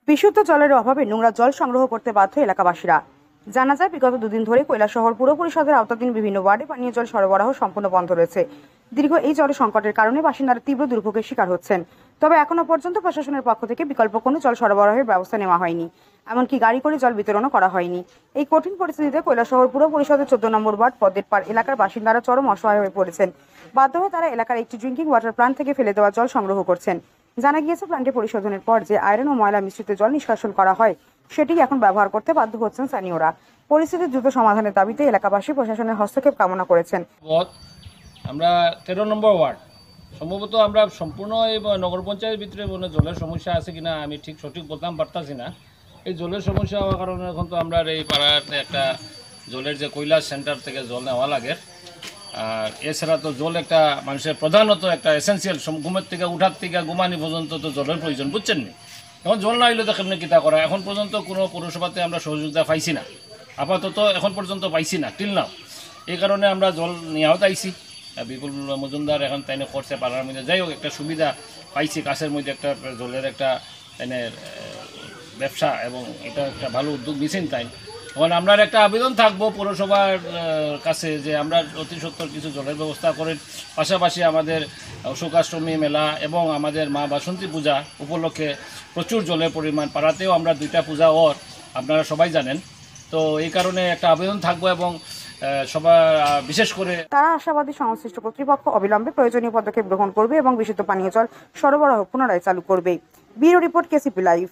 বিশুদ্ধ জলের অভাবে নোংরা জল সংগ্রহ করতে বাধ্য এলাকাবাসীরা। জানা যায়, বিগত দুদিন ধরে কৈলাসহর পুর পরিষদের আওতাধীন বিভিন্ন ওয়ার্ডে পানীয় জল সরবরাহ সম্পূর্ণ বন্ধ রয়েছে। দীর্ঘ এই জল সংকটের কারণে বাসিন্দারা তীব্র দুর্ভোগের শিকার হচ্ছেন। তবে এখনো পর্যন্ত প্রশাসনের পক্ষ থেকে বিকল্প কোনো জল সরবরাহের ব্যবস্থা নেওয়া হয়নি, এমনকি গাড়ি করে জল বিতরণও করা হয়নি। এই কঠিন পরিস্থিতিতে কৈলাসহর পুর পরিষদের 14 নম্বর ওয়ার্ড পদ্মের পাড় এলাকার বাসিন্দারা চরম অসহায় হয়ে পড়েছেন। বাধ্য হয়ে তারা এলাকার একটি ড্রিঙ্কিং ওয়াটার প্ল্যান্ট থেকে ফেলে দেওয়া জল সংগ্রহ করছেন। জানা গিয়েছে, প্ল্যান্টে পরিশোধনের পর যে আয়রন ও ময়লা মিশ্রিত জল নিষ্কাশন করা হয়, সেটি এখন ব্যবহার করতে বাধ্য হচ্ছেন স্থানীয়রা। পরিস্থিতির দ্রুত সমাধানের দাবিতে এলাকাবাসী প্রশাসনের হস্তক্ষেপ কামনা করেছেন। আমরা 13 নম্বর ওয়ার্ড, সম্ভবত আমরা সম্পূর্ণ এই নগর পঞ্চায়েতের ভিতরে জলের সমস্যা আছে কিনা আমি ঠিক সঠিক বলতাম পারতাছি না। এই জলের সমস্যা হওয়ার কারণে এখন তো আমরা এই পাড়াতে একটা জলের যে কৈলাস সেন্টার থেকে জল নেওয়া লাগে। আর এছাড়া তো জল একটা মানুষের প্রধানত একটা এসেন্সিয়াল, ঘুমের থেকে উঠার থেকে ঘুমানি পর্যন্ত তো জলের প্রয়োজন, বুঝছেন নি? এখন জল না হইলে তো কেমনি কিতা করা। এখন পর্যন্ত কোনো পৌরসভাতে আমরা সহযোগিতা পাইছি না, আপাতত এখন পর্যন্ত পাইছি না টিল নাও। এই কারণে আমরা জল নেওয়াও আইছি। বিপুল মজুমদার এখন তাইনে করছে পাড়ার মধ্যে, যাই হোক একটা সুবিধা পাইছি, কাছের মধ্যে একটা জলের একটা তাইনে ব্যবসা, এবং এটা একটা ভালো উদ্যোগ নিয়েছেন তাই। এখন আমরা একটা আবেদন থাকবো পৌরসভার কাছে যে আমরা অতি সত্বর কিছু জলের ব্যবস্থা করেন। পাশাপাশি আমাদের শোকাষ্টমী মেলা এবং আমাদের মা বাসন্তী পূজা উপলক্ষে প্রচুর জলের পরিমাণ, পাড়াতেও আমরা 2টা পূজা আপনারা সবাই জানেন। তো এই কারণে একটা আবেদন থাকবো, এবং সবার বিশেষ করে তারা আশাবাদী সংশ্লিষ্ট কর্তৃপক্ষ অবিলম্বে প্রয়োজনীয় পদক্ষেপ গ্রহণ করবে এবং বিশুদ্ধ পানীয় জল সরবরাহ পুনরায় চালু করবে। Bureau report, KCP live.